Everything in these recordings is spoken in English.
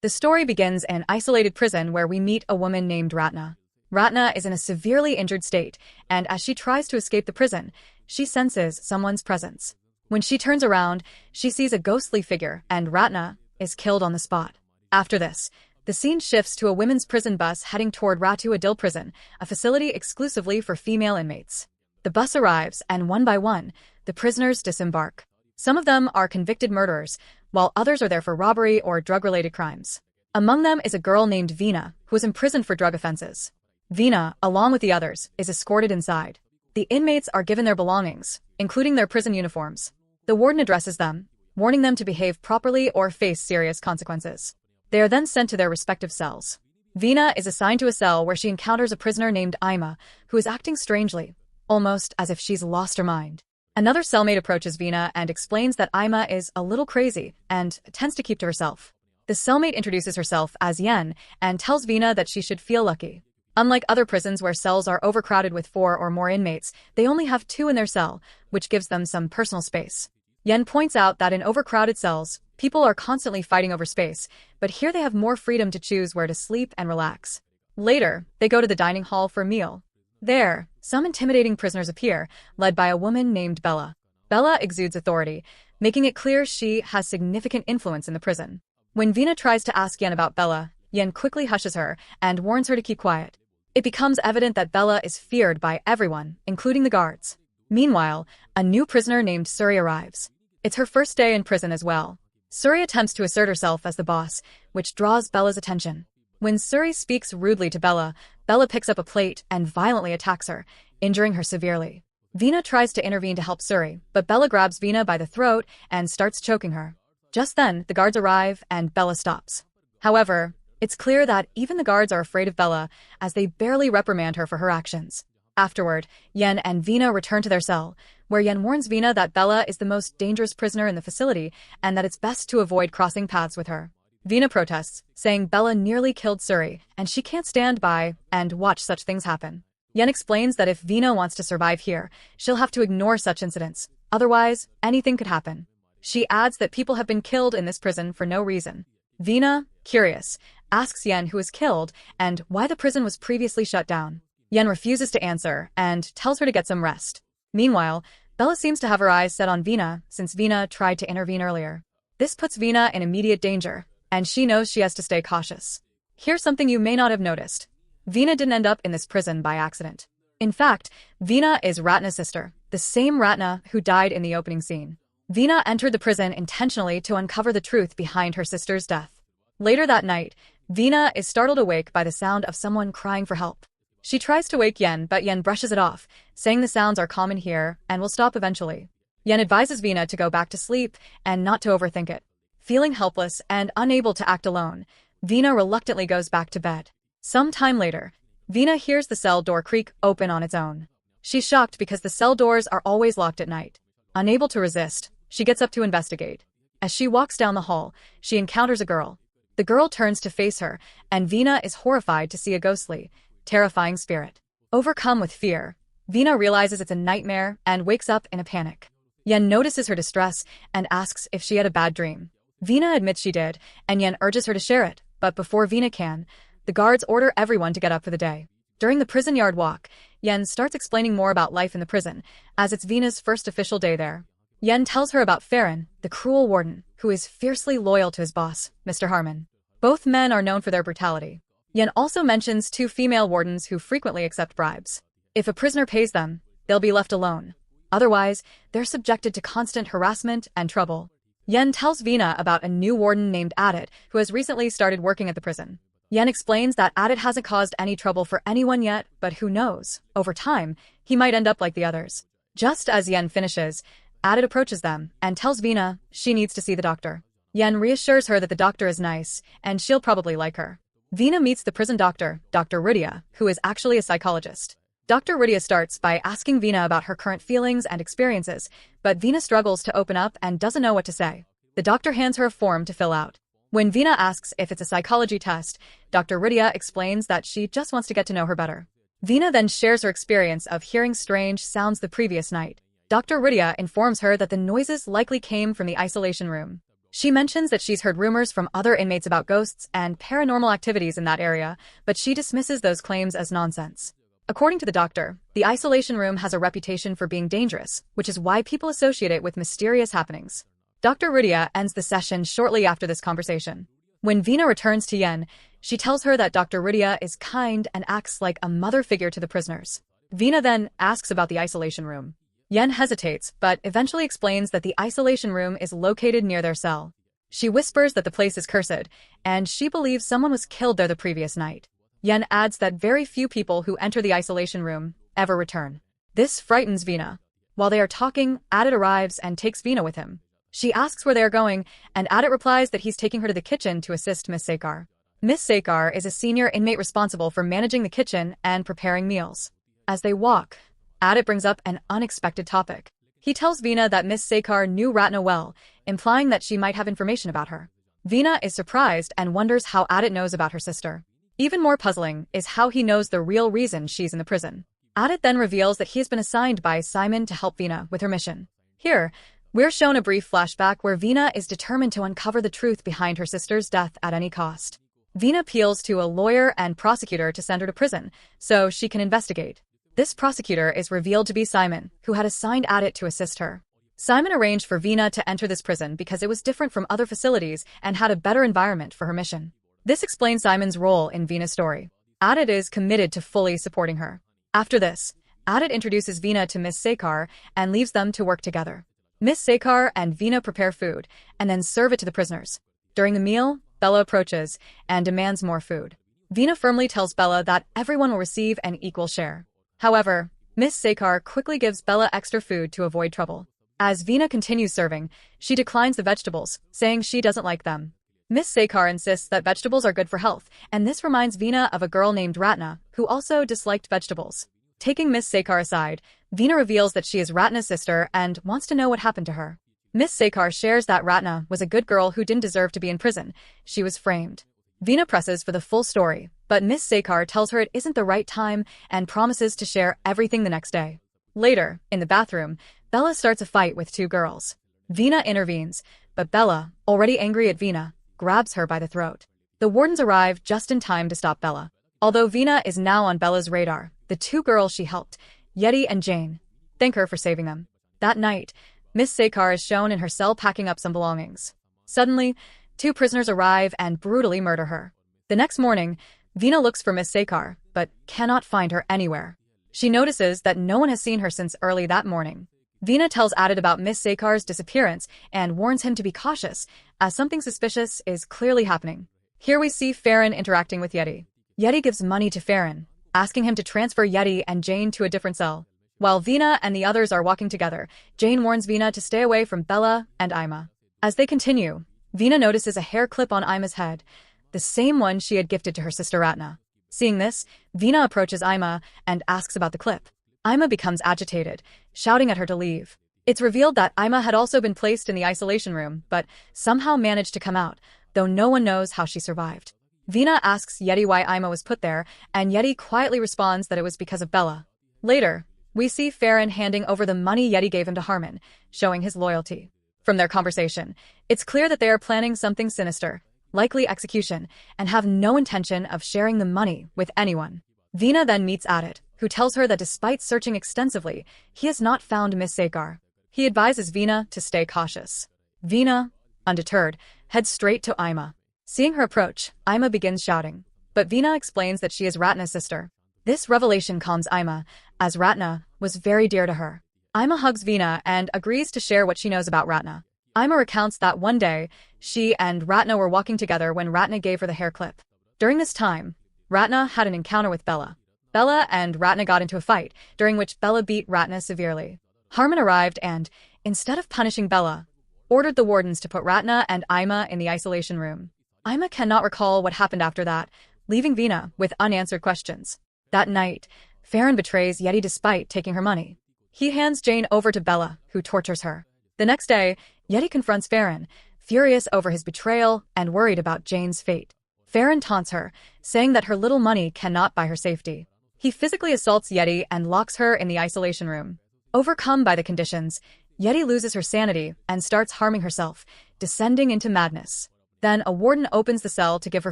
The story begins in an isolated prison where we meet a woman named Ratna. Ratna is in a severely injured state, and as she tries to escape the prison, she senses someone's presence. When she turns around, she sees a ghostly figure, and Ratna is killed on the spot. After this, the scene shifts to a women's prison bus heading toward Ratu Adil Prison, a facility exclusively for female inmates. The bus arrives, and one by one, the prisoners disembark. Some of them are convicted murderers, while others are there for robbery or drug-related crimes. Among them is a girl named Veena, who is imprisoned for drug offenses. Veena, along with the others, is escorted inside. The inmates are given their belongings, including their prison uniforms. The warden addresses them, warning them to behave properly or face serious consequences. They are then sent to their respective cells. Veena is assigned to a cell where she encounters a prisoner named Ima, who is acting strangely, almost as if she's lost her mind. Another cellmate approaches Veena and explains that Ima is a little crazy and tends to keep to herself. The cellmate introduces herself as Yen and tells Veena that she should feel lucky. Unlike other prisons where cells are overcrowded with 4 or more inmates, they only have 2 in their cell, which gives them some personal space. Yen points out that in overcrowded cells, people are constantly fighting over space, but here they have more freedom to choose where to sleep and relax. Later, they go to the dining hall for a meal. There, some intimidating prisoners appear, led by a woman named Bella. Bella exudes authority, making it clear she has significant influence in the prison. When Veena tries to ask Yen about Bella, Yen quickly hushes her and warns her to keep quiet. It becomes evident that Bella is feared by everyone, including the guards. Meanwhile, a new prisoner named Suri arrives. It's her first day in prison as well. Suri attempts to assert herself as the boss, which draws Bella's attention. When Suri speaks rudely to Bella, Bella picks up a plate and violently attacks her, injuring her severely. Veena tries to intervene to help Suri, but Bella grabs Veena by the throat and starts choking her. Just then, the guards arrive and Bella stops. However, it's clear that even the guards are afraid of Bella, as they barely reprimand her for her actions. Afterward, Yen and Veena return to their cell, where Yen warns Veena that Bella is the most dangerous prisoner in the facility and that it's best to avoid crossing paths with her. Veena protests, saying Bella nearly killed Suri, and she can't stand by and watch such things happen. Yen explains that if Veena wants to survive here, she'll have to ignore such incidents, otherwise, anything could happen. She adds that people have been killed in this prison for no reason. Veena, curious, asks Yen who was killed and why the prison was previously shut down. Yen refuses to answer and tells her to get some rest. Meanwhile, Bella seems to have her eyes set on Veena since Veena tried to intervene earlier. This puts Veena in immediate danger, and she knows she has to stay cautious. Here's something you may not have noticed. Veena didn't end up in this prison by accident. In fact, Veena is Ratna's sister, the same Ratna who died in the opening scene. Veena entered the prison intentionally to uncover the truth behind her sister's death. Later that night, Veena is startled awake by the sound of someone crying for help. She tries to wake Yen, but Yen brushes it off, saying the sounds are common here and will stop eventually. Yen advises Veena to go back to sleep and not to overthink it. Feeling helpless and unable to act alone, Veena reluctantly goes back to bed. Some time later, Veena hears the cell door creak open on its own. She's shocked because the cell doors are always locked at night. Unable to resist, she gets up to investigate. As she walks down the hall, she encounters a girl. The girl turns to face her, and Veena is horrified to see a ghostly, terrifying spirit. Overcome with fear, Veena realizes it's a nightmare and wakes up in a panic. Yen notices her distress and asks if she had a bad dream. Veena admits she did, and Yen urges her to share it, but before Veena can, the guards order everyone to get up for the day. During the prison yard walk, Yen starts explaining more about life in the prison, as it's Veena's first official day there. Yen tells her about Farron, the cruel warden, who is fiercely loyal to his boss, Mr. Harmon. Both men are known for their brutality. Yen also mentions 2 female wardens who frequently accept bribes. If a prisoner pays them, they'll be left alone. Otherwise, they're subjected to constant harassment and trouble. Yen tells Veena about a new warden named Adit, who has recently started working at the prison. Yen explains that Adit hasn't caused any trouble for anyone yet, but who knows, over time, he might end up like the others. Just as Yen finishes, Adit approaches them and tells Veena she needs to see the doctor. Yen reassures her that the doctor is nice, and she'll probably like her. Veena meets the prison doctor, Dr. Rudia, who is actually a psychologist. Dr. Rudia starts by asking Veena about her current feelings and experiences, but Veena struggles to open up and doesn't know what to say. The doctor hands her a form to fill out. When Veena asks if it's a psychology test, Dr. Rudia explains that she just wants to get to know her better. Veena then shares her experience of hearing strange sounds the previous night. Dr. Rudia informs her that the noises likely came from the isolation room. She mentions that she's heard rumors from other inmates about ghosts and paranormal activities in that area, but she dismisses those claims as nonsense. According to the doctor, the isolation room has a reputation for being dangerous, which is why people associate it with mysterious happenings. Dr. Rudia ends the session shortly after this conversation. When Vina returns to Yen, she tells her that Dr. Rudia is kind and acts like a mother figure to the prisoners. Vina then asks about the isolation room. Yen hesitates, but eventually explains that the isolation room is located near their cell. She whispers that the place is cursed, and she believes someone was killed there the previous night. Yen adds that very few people who enter the isolation room ever return. This frightens Vina. While they are talking, Adit arrives and takes Vina with him. She asks where they are going, and Adit replies that he's taking her to the kitchen to assist Miss Sekar. Miss Sekar is a senior inmate responsible for managing the kitchen and preparing meals. As they walk, Adit brings up an unexpected topic. He tells Vina that Miss Sekar knew Ratna well, implying that she might have information about her. Vina is surprised and wonders how Adit knows about her sister. Even more puzzling is how he knows the real reason she's in the prison. Adit then reveals that he has been assigned by Simon to help Vina with her mission. Here, we're shown a brief flashback where Vina is determined to uncover the truth behind her sister's death at any cost. Vina appeals to a lawyer and prosecutor to send her to prison, so she can investigate. This prosecutor is revealed to be Simon, who had assigned Adit to assist her. Simon arranged for Vina to enter this prison because it was different from other facilities and had a better environment for her mission. This explains Simon's role in Vina's story. Adit is committed to fully supporting her. After this, Adit introduces Vina to Miss Sekar and leaves them to work together. Miss Sekar and Vina prepare food and then serve it to the prisoners. During the meal, Bella approaches and demands more food. Vina firmly tells Bella that everyone will receive an equal share. However, Miss Sekar quickly gives Bella extra food to avoid trouble. As Vina continues serving, she declines the vegetables, saying she doesn't like them. Miss Sekar insists that vegetables are good for health, and this reminds Vina of a girl named Ratna, who also disliked vegetables. Taking Miss Sekar aside, Vina reveals that she is Ratna's sister and wants to know what happened to her. Miss Sekar shares that Ratna was a good girl who didn't deserve to be in prison. She was framed. Vina presses for the full story, but Miss Sekar tells her it isn't the right time and promises to share everything the next day. Later, in the bathroom, Bella starts a fight with two girls. Vina intervenes, but Bella, already angry at Vina, grabs her by the throat. The wardens arrive just in time to stop Bella. Although Vina is now on Bella's radar, the two girls she helped, Yeti and Jane, thank her for saving them. That night, Miss Sekar is shown in her cell packing up some belongings. Suddenly, two prisoners arrive and brutally murder her. The next morning, Vina looks for Miss Sekar, but cannot find her anywhere. She notices that no one has seen her since early that morning. Vina tells Adit about Miss Sekar's disappearance and warns him to be cautious, as something suspicious is clearly happening. Here we see Farron interacting with Yeti. Yeti gives money to Farron, asking him to transfer Yeti and Jane to a different cell. While Vina and the others are walking together, Jane warns Vina to stay away from Bella and Ima. As they continue, Vina notices a hair clip on Ima's head, the same one she had gifted to her sister Ratna. Seeing this, Vina approaches Ima and asks about the clip. Ima becomes agitated, shouting at her to leave. It's revealed that Ima had also been placed in the isolation room, but somehow managed to come out, though no one knows how she survived. Vina asks Yeti why Ima was put there, and Yeti quietly responds that it was because of Bella. Later, we see Farron handing over the money Yeti gave him to Harmon, showing his loyalty. From their conversation, it's clear that they are planning something sinister, likely execution, and have no intention of sharing the money with anyone. Vina then meets Adit, who tells her that despite searching extensively, he has not found Miss Sekar. He advises Vina to stay cautious. Vina, undeterred, heads straight to Ima. Seeing her approach, Ima begins shouting, but Vina explains that she is Ratna's sister. This revelation calms Ima, as Ratna was very dear to her. Ima hugs Vina and agrees to share what she knows about Ratna. Ima recounts that one day, she and Ratna were walking together when Ratna gave her the hair clip. During this time, Ratna had an encounter with Bella. Bella and Ratna got into a fight, during which Bella beat Ratna severely. Harmon arrived and, instead of punishing Bella, ordered the wardens to put Ratna and Ima in the isolation room. Ima cannot recall what happened after that, leaving Vina with unanswered questions. That night, Farron betrays Yeti despite taking her money. He hands Jane over to Bella, who tortures her. The next day, Yeti confronts Farron, furious over his betrayal and worried about Jane's fate. Farron taunts her, saying that her little money cannot buy her safety. He physically assaults Yeti and locks her in the isolation room. Overcome by the conditions, Yeti loses her sanity and starts harming herself, descending into madness. Then a warden opens the cell to give her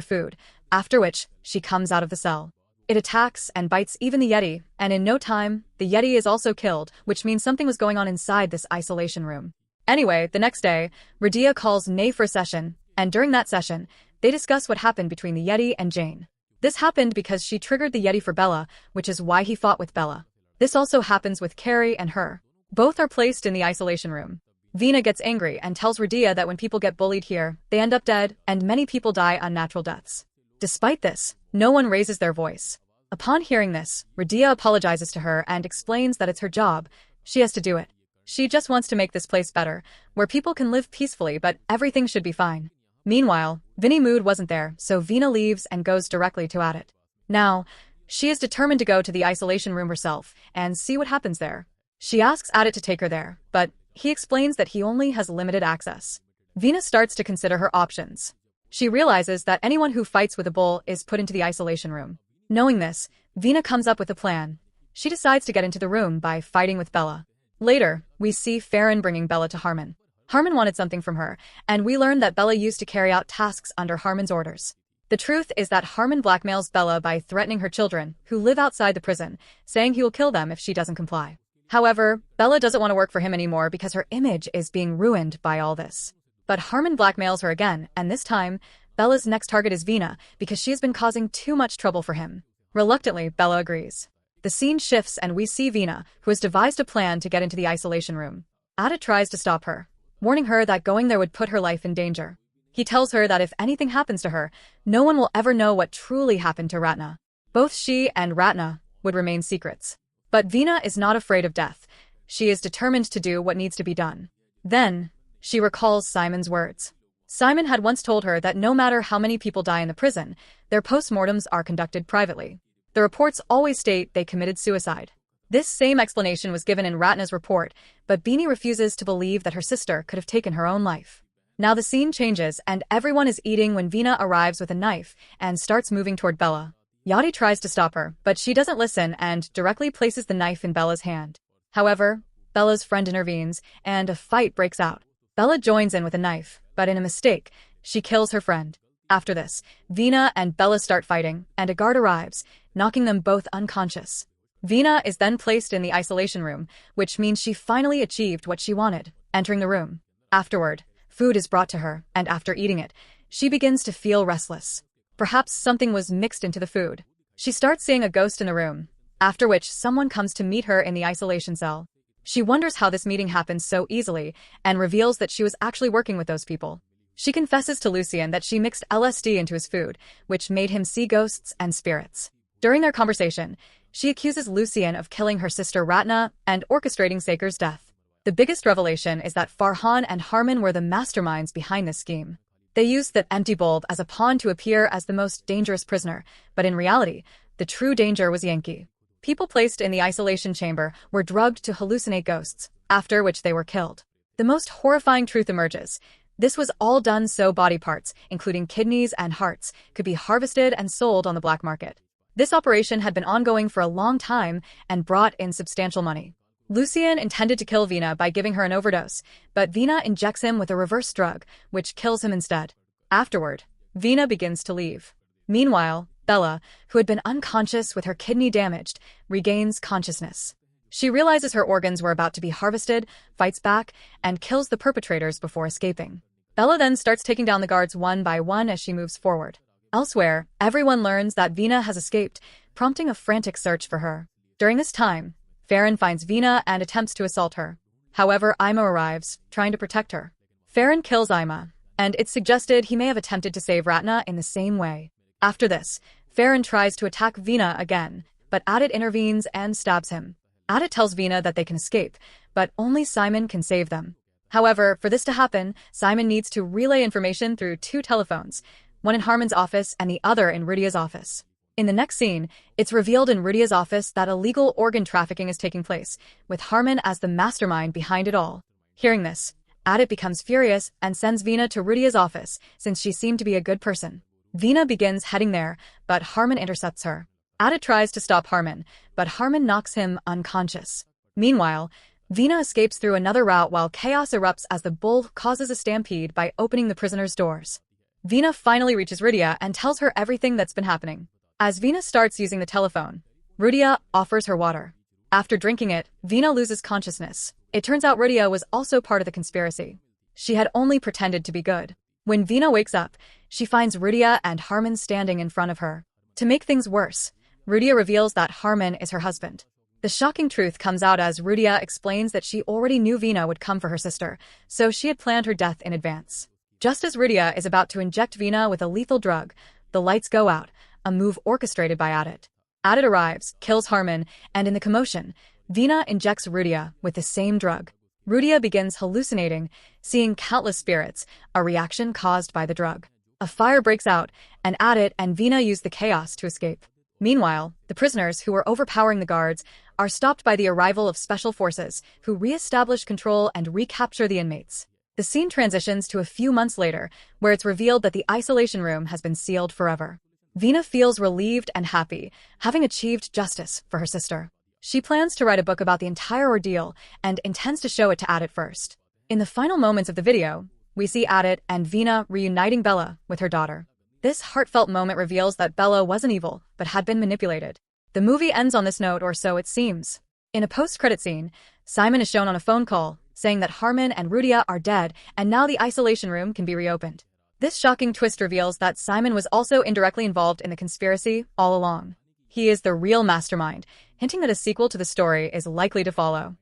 food, after which she comes out of the cell. It attacks and bites even the Yeti, and in no time, the Yeti is also killed, which means something was going on inside this isolation room. Anyway, the next day, Radia calls Nay for a session, and during that session, they discuss what happened between the Yeti and Jane. This happened because she triggered the Yeti for Bella, which is why he fought with Bella. This also happens with Carrie and her. Both are placed in the isolation room. Vina gets angry and tells Radia that when people get bullied here, they end up dead, and many people die unnatural deaths. Despite this, no one raises their voice. Upon hearing this, Radia apologizes to her and explains that it's her job. She has to do it. She just wants to make this place better, where people can live peacefully but everything should be fine. Meanwhile, Vinnie Mood wasn't there, so Vina leaves and goes directly to Adit. Now, she is determined to go to the isolation room herself and see what happens there. She asks Adit to take her there, but he explains that he only has limited access. Vina starts to consider her options. She realizes that anyone who fights with a bull is put into the isolation room. Knowing this, Vina comes up with a plan. She decides to get into the room by fighting with Bella. Later, we see Farron bringing Bella to Harmon. Harmon wanted something from her, and we learn that Bella used to carry out tasks under Harmon's orders. The truth is that Harmon blackmails Bella by threatening her children, who live outside the prison, saying he will kill them if she doesn't comply. However, Bella doesn't want to work for him anymore because her image is being ruined by all this. But Harmon blackmails her again, and this time, Bella's next target is Vina because she has been causing too much trouble for him. Reluctantly, Bella agrees. The scene shifts and we see Vina, who has devised a plan to get into the isolation room. Adit tries to stop her, warning her that going there would put her life in danger. He tells her that if anything happens to her, no one will ever know what truly happened to Ratna. Both she and Ratna would remain secrets. But Vina is not afraid of death. She is determined to do what needs to be done. Then, she recalls Simon's words. Simon had once told her that no matter how many people die in the prison, their postmortems are conducted privately. The reports always state they committed suicide. This same explanation was given in Ratna's report, but Beanie refuses to believe that her sister could have taken her own life. Now the scene changes and everyone is eating when Vina arrives with a knife and starts moving toward Bella. Yadi tries to stop her, but she doesn't listen and directly places the knife in Bella's hand. However, Bella's friend intervenes and a fight breaks out. Bella joins in with a knife, but in a mistake, she kills her friend. After this, Vina and Bella start fighting, and a guard arrives, knocking them both unconscious. Vina is then placed in the isolation room, which means she finally achieved what she wanted, entering the room. Afterward, food is brought to her, and after eating it, she begins to feel restless. Perhaps something was mixed into the food. She starts seeing a ghost in the room, after which someone comes to meet her in the isolation cell. She wonders how this meeting happened so easily, and reveals that she was actually working with those people. She confesses to Lucien that she mixed LSD into his food, which made him see ghosts and spirits. During their conversation, she accuses Lucien of killing her sister Ratna and orchestrating Saker's death. The biggest revelation is that Farhan and Harmon were the masterminds behind this scheme. They used that empty bulb as a pawn to appear as the most dangerous prisoner, but in reality, the true danger was Yankee. People placed in the isolation chamber were drugged to hallucinate ghosts, after which they were killed. The most horrifying truth emerges. This was all done so body parts, including kidneys and hearts, could be harvested and sold on the black market. This operation had been ongoing for a long time and brought in substantial money. Lucien intended to kill Vina by giving her an overdose, but Vina injects him with a reverse drug, which kills him instead. Afterward, Vina begins to leave. Meanwhile, Bella, who had been unconscious with her kidney damaged, regains consciousness. She realizes her organs were about to be harvested, fights back, and kills the perpetrators before escaping. Bella then starts taking down the guards one by one as she moves forward. Elsewhere, everyone learns that Vina has escaped, prompting a frantic search for her. During this time, Farron finds Vina and attempts to assault her. However, Ima arrives, trying to protect her. Farron kills Ima, and it's suggested he may have attempted to save Ratna in the same way. After this, Farron tries to attack Vina again, but Adit intervenes and stabs him. Adit tells Vina that they can escape, but only Simon can save them. However, for this to happen, Simon needs to relay information through two telephones, one in Harmon's office and the other in Rudia's office. In the next scene, it's revealed in Rudia's office that illegal organ trafficking is taking place, with Harmon as the mastermind behind it all. Hearing this, Adit becomes furious and sends Vina to Rudia's office, since she seemed to be a good person. Vina begins heading there, but Harmon intercepts her. Adit tries to stop Harmon, but Harmon knocks him unconscious. Meanwhile, Vina escapes through another route while chaos erupts as the bull causes a stampede by opening the prisoner's doors. Vina finally reaches Rudia and tells her everything that's been happening. As Vina starts using the telephone, Rudia offers her water. After drinking it, Vina loses consciousness. It turns out Rudia was also part of the conspiracy. She had only pretended to be good. When Vina wakes up, she finds Rudia and Harmon standing in front of her. To make things worse, Rudia reveals that Harmon is her husband. The shocking truth comes out as Rudia explains that she already knew Vina would come for her sister, so she had planned her death in advance. Just as Rudia is about to inject Vina with a lethal drug, the lights go out, a move orchestrated by Adit. Adit arrives, kills Harmon, and in the commotion, Vina injects Rudia with the same drug. Rudia begins hallucinating, seeing countless spirits, a reaction caused by the drug. A fire breaks out, and Adit and Vina use the chaos to escape. Meanwhile, the prisoners, who were overpowering the guards, are stopped by the arrival of special forces, who re-establish control and recapture the inmates. The scene transitions to a few months later, where it's revealed that the isolation room has been sealed forever. Vina feels relieved and happy, having achieved justice for her sister. She plans to write a book about the entire ordeal and intends to show it to Adit first. In the final moments of the video, we see Adit and Vina reuniting Bella with her daughter. This heartfelt moment reveals that Bella wasn't evil, but had been manipulated. The movie ends on this note, or so it seems. In a post-credit scene, Simon is shown on a phone call, saying that Harmon and Rudia are dead and now the isolation room can be reopened. This shocking twist reveals that Simon was also indirectly involved in the conspiracy all along. He is the real mastermind, hinting that a sequel to the story is likely to follow.